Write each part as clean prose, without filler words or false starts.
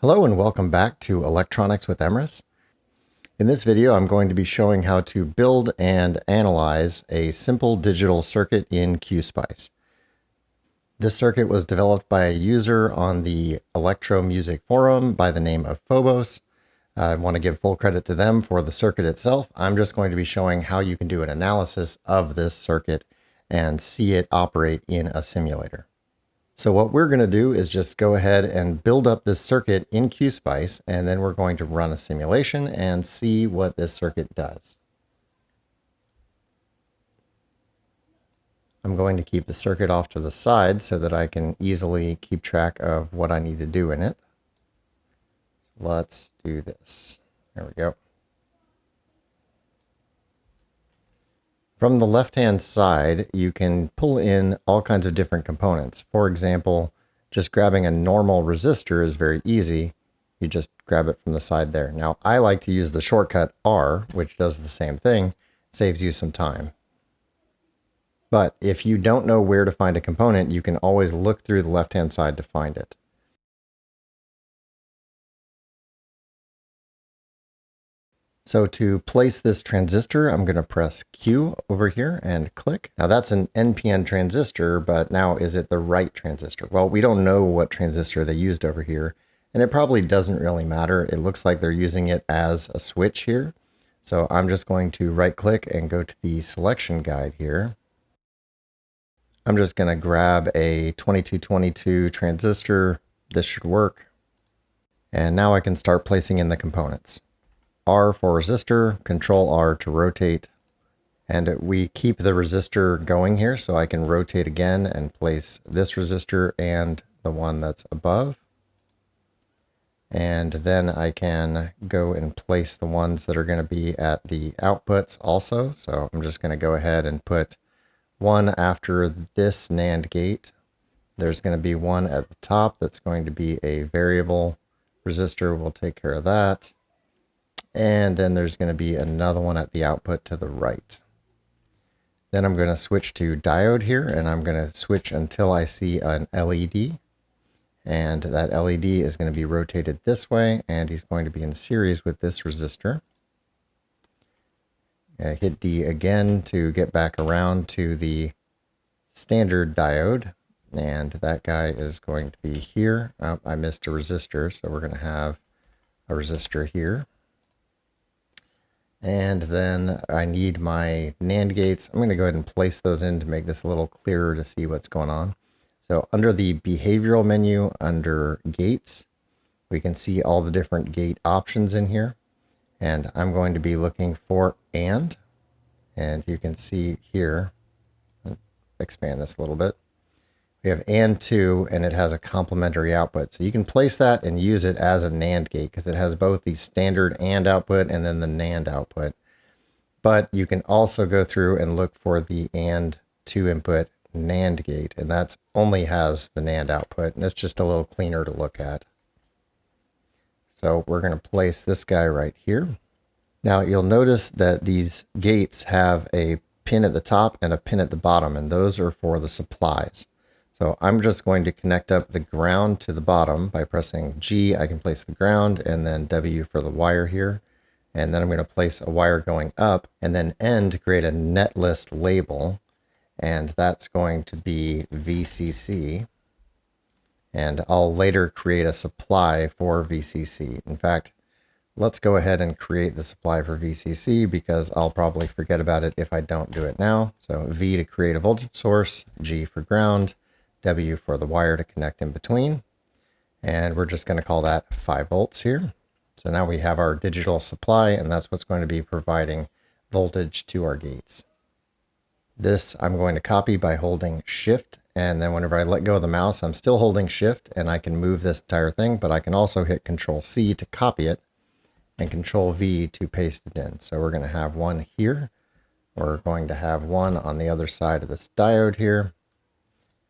Hello and welcome back to Electronics with Emrys. In this video, I'm going to be showing how to build and analyze a simple digital circuit in QSpice. This circuit was developed by a user on the Electro Music forum by the name of Phobos. I want to give full credit to them for the circuit itself. I'm just going to be showing how you can do an analysis of this circuit and see it operate in a simulator. So what we're going to do is just go ahead and build up this circuit in QSpice, and then we're going to run a simulation and see what this circuit does. I'm going to keep the circuit off to the side so that I can easily keep track of what I need to do in it. Let's do this. There we go. From the left-hand side, you can pull in all kinds of different components. For example, just grabbing a normal resistor is very easy. You just grab it from the side there. Now, I like to use the shortcut R, which does the same thing, saves you some time. But if you don't know where to find a component, you can always look through the left-hand side to find it. So to place this transistor, I'm going to press Q over here and click. Now that's an NPN transistor, but now is it the right transistor? Well, we don't know what transistor they used over here, and it probably doesn't really matter. It looks like they're using it as a switch here. So I'm just going to right click and go to the selection guide here. I'm just going to grab a 2222 transistor. This should work. And now I can start placing in the components. R for resistor, Control R to rotate, and we keep the resistor going here so I can rotate again and place this resistor and the one that's above. And then I can go and place the ones that are going to be at the outputs also. So I'm just going to go ahead and put one after this NAND gate. There's going to be one at the top that's going to be a variable resistor. We'll take care of that. And then there's going to be another one at the output to the right. Then I'm going to switch to diode here, and I'm going to switch until I see an LED. And that LED is going to be rotated this way, and he's going to be in series with this resistor. Hit D again to get back around to the standard diode, and that guy is going to be here. Oh, I missed a resistor, so we're going to have a resistor here. And then I need my NAND gates. I'm going to go ahead and place those in to make this a little clearer to see what's going on. So under the behavioral menu, under gates, we can see all the different gate options in here. And I'm going to be looking for and you can see here, expand this a little bit. We have AND2, and it has a complementary output. So you can place that and use it as a NAND gate because it has both the standard AND output and then the NAND output. But you can also go through and look for the AND2 input NAND gate, and that only has the NAND output, and it's just a little cleaner to look at. So we're going to place this guy right here. Now you'll notice that these gates have a pin at the top and a pin at the bottom, and those are for the supplies. So I'm just going to connect up the ground to the bottom by pressing G. I can place the ground, and then W for the wire here. And then I'm going to place a wire going up, and then N to create a netlist label. And that's going to be VCC. And I'll later create a supply for VCC. In fact, let's go ahead and create the supply for VCC because I'll probably forget about it if I don't do it now. So V to create a voltage source, G for ground, W for the wire to connect in between. And we're just going to call that 5 volts here. So now we have our digital supply, and that's what's going to be providing voltage to our gates. This I'm going to copy by holding Shift, and then whenever I let go of the mouse, I'm still holding Shift, and I can move this entire thing, but I can also hit Control C to copy it, and Control V to paste it in. So we're going to have one here. We're going to have one on the other side of this diode here.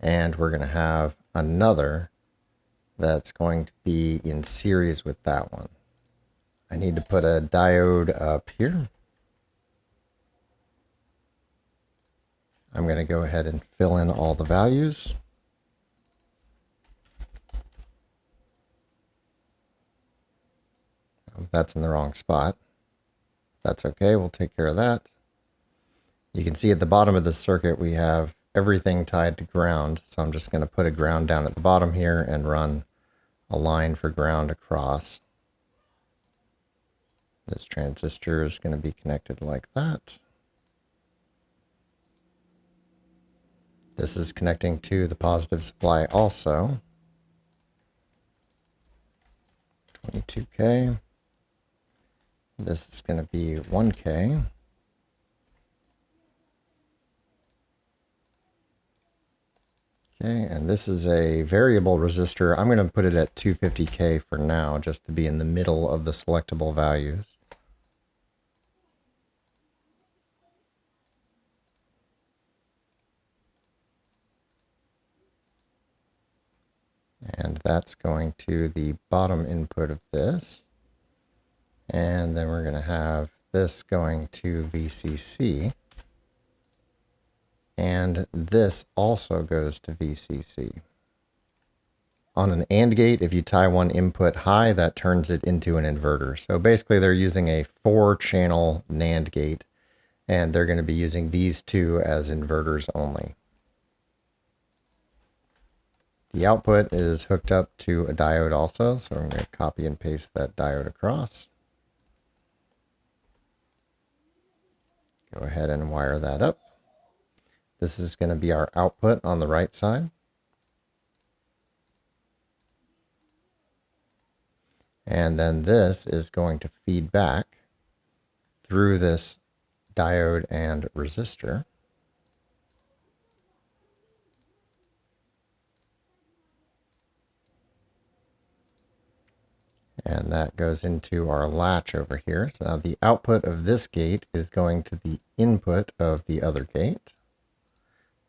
And we're going to have another that's going to be in series with that one. I need to put a diode up here. I'm going to go ahead and fill in all the values. that's in the wrong spot. That's okay, we'll take care of that. You can see at the bottom of this circuit we have everything tied to ground, so I'm just going to put a ground down at the bottom here and run a line for ground across. This transistor is going to be connected like that. This is connecting to the positive supply also. 22K. This is going to be 1K. Okay, and this is a variable resistor. I'm going to put it at 250K for now, just to be in the middle of the selectable values. And that's going to the bottom input of this. And then we're going to have this going to VCC. And this also goes to VCC. On an AND gate, if you tie one input high, that turns it into an inverter. So basically they're using a 4-channel NAND gate, and they're going to be using these two as inverters only. The output is hooked up to a diode also, so I'm going to copy and paste that diode across. Go ahead and wire that up. This is going to be our output on the right side. And then this is going to feed back through this diode and resistor. And that goes into our latch over here. So now the output of this gate is going to the input of the other gate.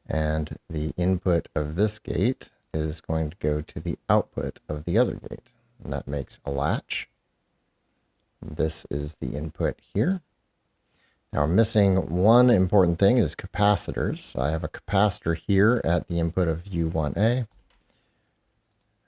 And the input of this gate is going to go to the output of the other gate. And that makes a latch. This is the input here. Now I'm missing one important thing is capacitors. So I have a capacitor here at the input of U1A.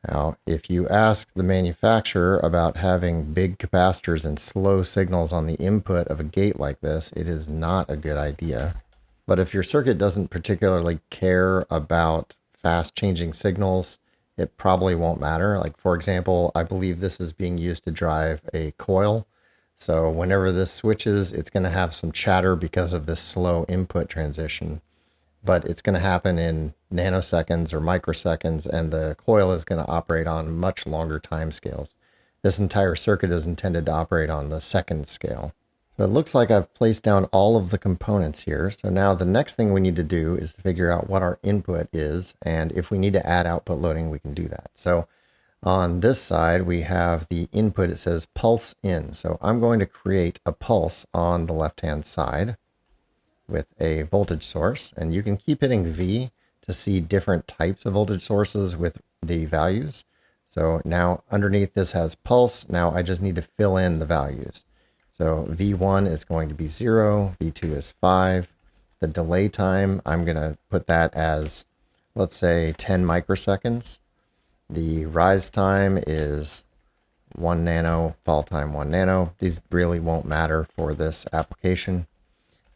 Now, if you ask the manufacturer about having big capacitors and slow signals on the input of a gate like this, it is not a good idea. But if your circuit doesn't particularly care about fast changing signals, it probably won't matter. Like for example, I believe this is being used to drive a coil. So whenever this switches, it's going to have some chatter because of this slow input transition. But it's going to happen in nanoseconds or microseconds, and the coil is going to operate on much longer time scales. This entire circuit is intended to operate on the second scale. So it looks like I've placed down all of the components here. So now the next thing we need to do is to figure out what our input is, and if we need to add output loading, we can do that. So on this side, we have the input. It says pulse in. So I'm going to create a pulse on the left-hand side with a voltage source, and you can keep hitting V to see different types of voltage sources with the values. So now underneath this has pulse. Now I just need to fill in the values. So V1 is going to be 0, V2 is 5. The delay time, I'm going to put that as, let's say, 10 microseconds. The rise time is 1 nano, fall time 1 nano. These really won't matter for this application.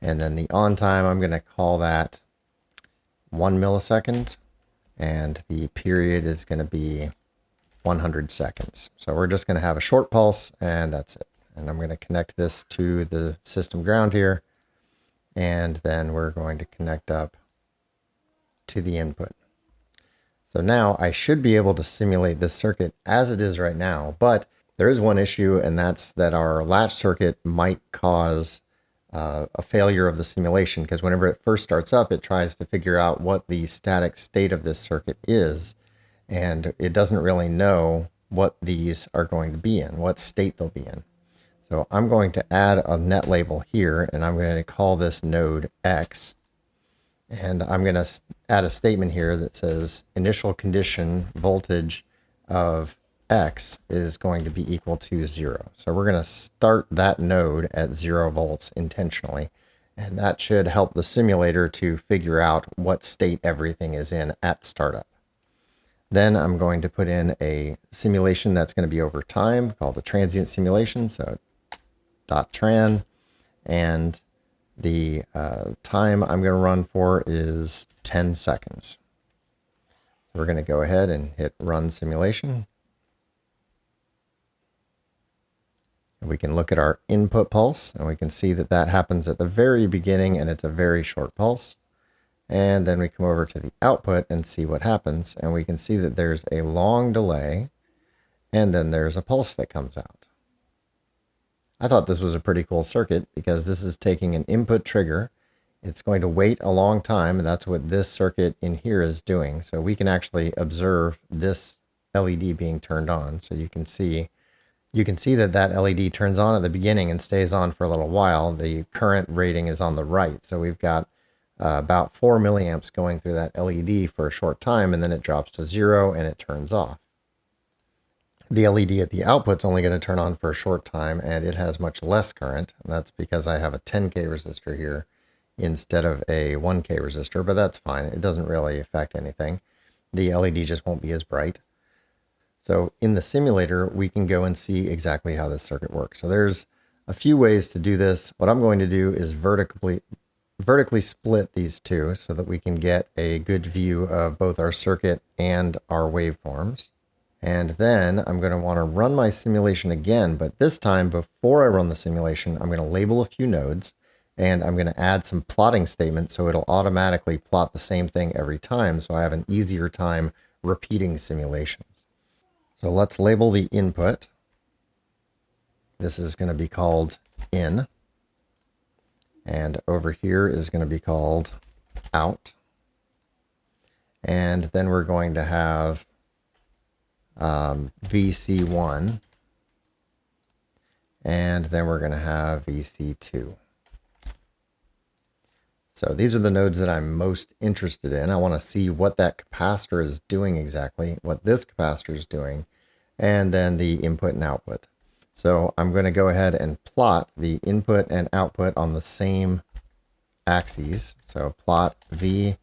And then the on time, I'm going to call that 1 millisecond. And the period is going to be 100 seconds. So we're just going to have a short pulse, and that's it. And I'm going to connect this to the system ground here. And then we're going to connect up to the input. So now I should be able to simulate this circuit as it is right now. But there is one issue, and that's that our latch circuit might cause a failure of the simulation, because whenever it first starts up, it tries to figure out what the static state of this circuit is, and it doesn't really know what these are going to be in, what state they'll be in. So I'm going to add a net label here, and I'm going to call this node X, and I'm going to add a statement here that says initial condition voltage of X is going to be equal to 0. So we're going to start that node at 0 volts intentionally, and that should help the simulator to figure out what state everything is in at startup. Then I'm going to put in a simulation that's going to be over time called a transient simulation. So .tran, and the time I'm going to run for is 10 seconds. We're going to go ahead and hit run simulation. And we can look at our input pulse, and we can see that that happens at the very beginning, and it's a very short pulse. And then we come over to the output and see what happens, and we can see that there's a long delay, and then there's a pulse that comes out. I thought this was a pretty cool circuit because this is taking an input trigger. It's going to wait a long time, and that's what this circuit in here is doing. So we can actually observe this LED being turned on. So you can see that that LED turns on at the beginning and stays on for a little while. The current rating is on the right. So we've got about 4 milliamps going through that LED for a short time, and then it drops to 0 and it turns off. The LED at the output's only going to turn on for a short time, and it has much less current. And that's because I have a 10K resistor here instead of a 1K resistor, but that's fine. It doesn't really affect anything. The LED just won't be as bright. So in the simulator, we can go and see exactly how this circuit works. So there's a few ways to do this. What I'm going to do is vertically split these two so that we can get a good view of both our circuit and our waveforms. And then I'm going to want to run my simulation again, but this time before I run the simulation, I'm going to label a few nodes, and I'm going to add some plotting statements so it'll automatically plot the same thing every time, so I have an easier time repeating simulations. So let's label the input. This is going to be called in, and over here is going to be called out. And then we're going to have VC1, and then we're going to have VC2. So these are the nodes that I'm most interested in. I want to see what that capacitor is doing exactly, what this capacitor is doing, and then the input and output. So I'm going to go ahead and plot the input and output on the same axes. So plot V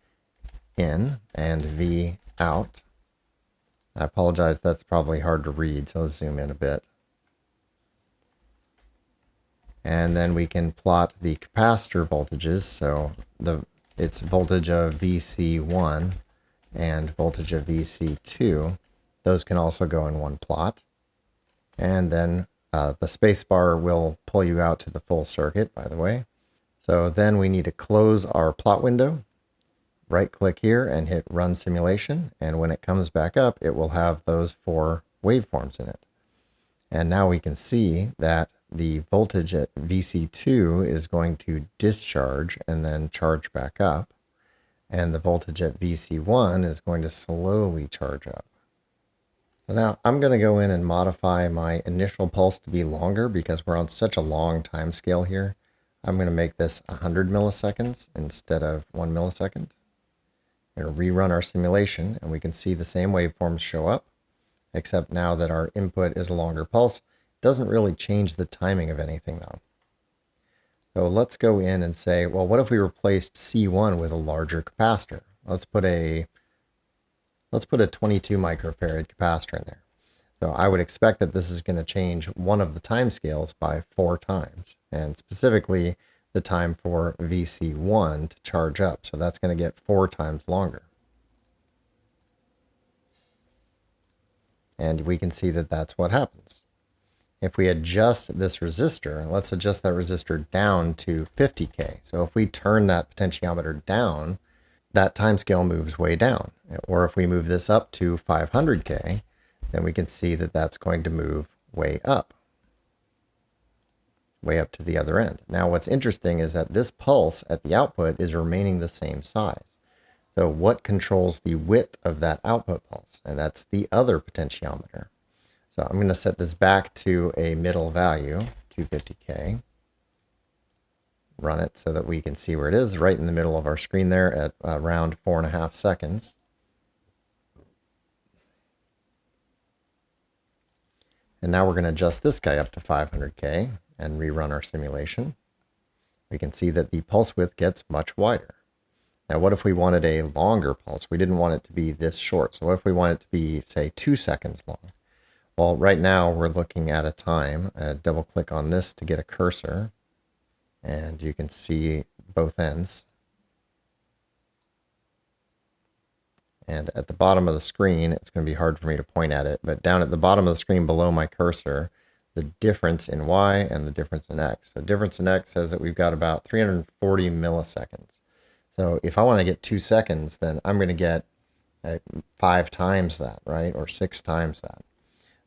in and V out. I apologize, that's probably hard to read, so let's zoom in a bit. And then we can plot the capacitor voltages, so its voltage of VC1 and voltage of VC2. Those can also go in one plot. And then the spacebar will pull you out to the full circuit, by the way. So then we need to close our plot window. Right click here and hit run simulation, and when it comes back up, it will have those 4 waveforms in it. And now we can see that the voltage at VC2 is going to discharge and then charge back up, and the voltage at VC1 is going to slowly charge up. So now I'm going to go in and modify my initial pulse to be longer because we're on such a long time scale here. I'm going to make this 100 milliseconds instead of 1 millisecond. We're going to rerun our simulation, and we can see the same waveforms show up, except now that our input is a longer pulse. It doesn't really change the timing of anything, though. So let's go in and say, well, what if we replaced C1 with a larger capacitor? Let's put a 22 microfarad capacitor in there. So I would expect that this is going to change one of the time scales by 4 times, and specifically the time for VC1 to charge up. So that's going to get 4 times longer. And we can see that that's what happens. If we adjust this resistor, let's adjust that resistor down to 50K. So if we turn that potentiometer down, that time scale moves way down. Or if we move this up to 500K, then we can see that that's going to move way up to the other end. Now what's interesting is that this pulse at the output is remaining the same size. So what controls the width of that output pulse? And that's the other potentiometer. So I'm going to set this back to a middle value, 250K. Run it so that we can see where it is, right in the middle of our screen there at around 4.5 seconds. And now we're going to adjust this guy up to 500K and rerun our simulation. We can see that the pulse width gets much wider. Now, what if we wanted a longer pulse? We didn't want it to be this short. So what if we want it to be, say, 2 seconds long? Well, right now we're looking at a time. Double click on this to get a cursor, and you can see both ends. And at the bottom of the screen, it's going to be hard for me to point at it, but down at the bottom of the screen below my cursor, the difference in Y and the difference in X. So difference in X says that we've got about 340 milliseconds. So if I want to get 2 seconds, then I'm going to get 5 times that, right? Or 6 times that.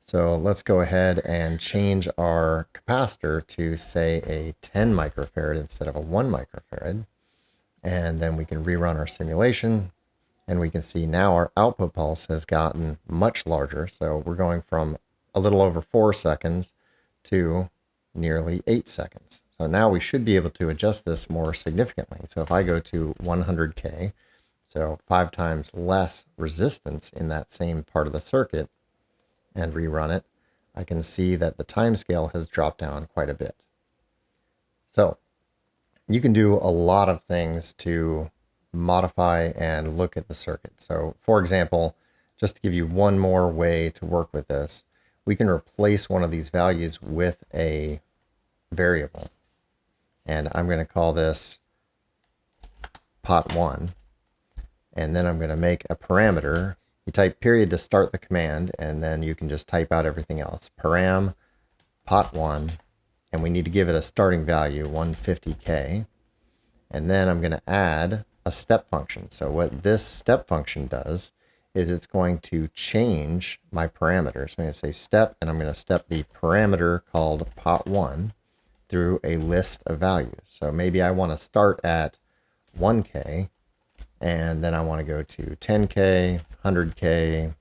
So let's go ahead and change our capacitor to, say, a 10 microfarad instead of a 1 microfarad. And then we can rerun our simulation. And we can see now our output pulse has gotten much larger. So we're going from a little over 4 seconds to nearly 8 seconds. So now we should be able to adjust this more significantly. So if I go to 100K, so 5 times less resistance in that same part of the circuit, and rerun it, I can see that the time scale has dropped down quite a bit. So you can do a lot of things to modify and look at the circuit. So for example, just to give you one more way to work with this, we can replace one of these values with a variable. And I'm going to call this pot 1. And then I'm going to make a parameter. You type period to start the command, and then you can just type out everything else. Param pot 1, and we need to give it a starting value, 150K. And then I'm going to add a step function. So what this step function does is it's going to change my parameters. So I'm going to say step, and I'm going to step the parameter called pot 1 through a list of values. So maybe I want to start at 1K, and then I want to go to 10K, 100K,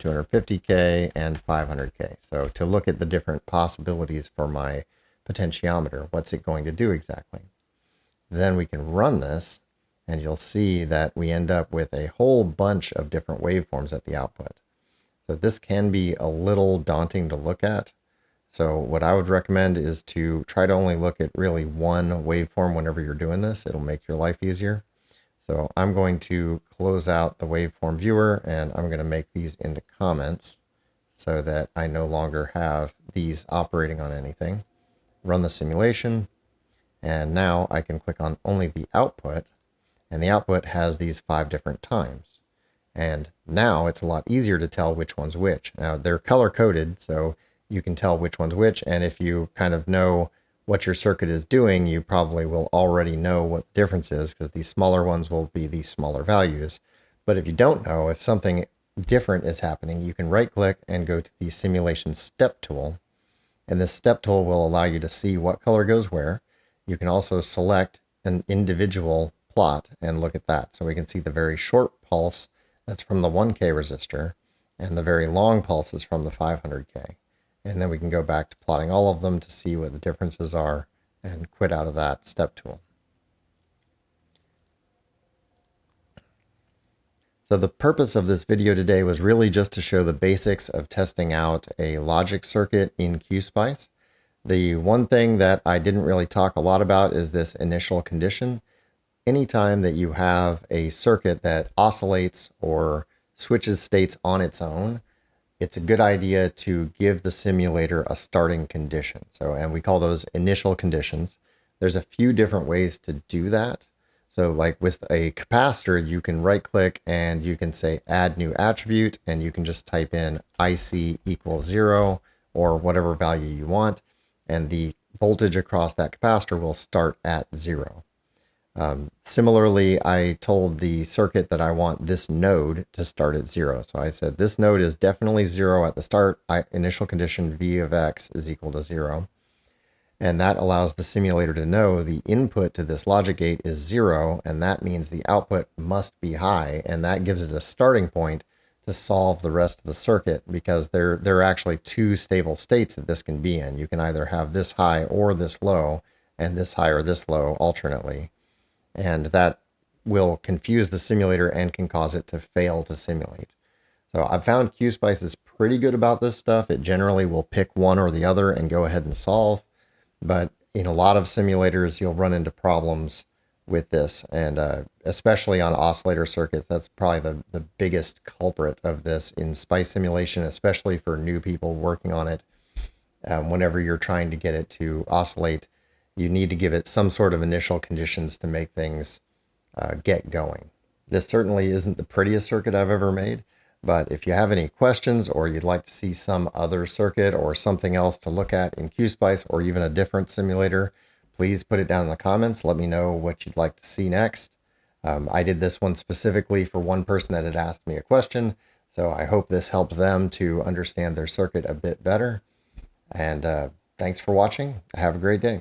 250K, and 500K. So to look at the different possibilities for my potentiometer, what's it going to do exactly? Then we can run this, and you'll see that we end up with a whole bunch of different waveforms at the output. So this can be a little daunting to look at. So what I would recommend is to try to only look at really one waveform whenever you're doing this. It'll make your life easier. So I'm going to close out the waveform viewer, and I'm going to make these into comments so that I no longer have these operating on anything. Run the simulation, and now I can click on only the output, and the output has these 5 different times. And now it's a lot easier to tell which one's which. Now they're color coded, so you can tell which one's which, and if you kind of know what your circuit is doing, you probably will already know what the difference is, because these smaller ones will be these smaller values. But if you don't know, if something different is happening, you can right click and go to the simulation step tool. And this step tool will allow you to see what color goes where. You can also select an individual plot and look at that. So we can see the very short pulse that's from the 1K resistor, and the very long pulses from the 500K. And then we can go back to plotting all of them to see what the differences are and quit out of that step tool. So the purpose of this video today was really just to show the basics of testing out a logic circuit in QSpice. The one thing that I didn't really talk a lot about is this initial condition. Anytime that you have a circuit that oscillates or switches states on its own, it's a good idea to give the simulator a starting condition. And we call those initial conditions. There's a few different ways to do that. So like with a capacitor, you can right click and you can say add new attribute, and you can just type in IC equals 0 or whatever value you want. And the voltage across that capacitor will start at 0. Similarly, I told the circuit that I want this node to start at 0. So I said this node is definitely 0 at the start. Initial condition V of X is equal to 0. And that allows the simulator to know the input to this logic gate is 0, and that means the output must be high. And that gives it a starting point to solve the rest of the circuit, because there are actually 2 stable states that this can be in. You can either have this high or this low, and this high or this low alternately. And that will confuse the simulator and can cause it to fail to simulate. So I've found QSpice is pretty good about this stuff. It generally will pick one or the other and go ahead and solve. But in a lot of simulators, you'll run into problems with this. And especially on oscillator circuits. That's probably the biggest culprit of this in spice simulation, especially for new people working on it. Whenever you're trying to get it to oscillate, you need to give it some sort of initial conditions to make things get going. This certainly isn't the prettiest circuit I've ever made, but if you have any questions or you'd like to see some other circuit or something else to look at in QSpice or even a different simulator, please put it down in the comments. Let me know what you'd like to see next. I did this one specifically for one person that had asked me a question, so I hope this helped them to understand their circuit a bit better. And thanks for watching. Have a great day.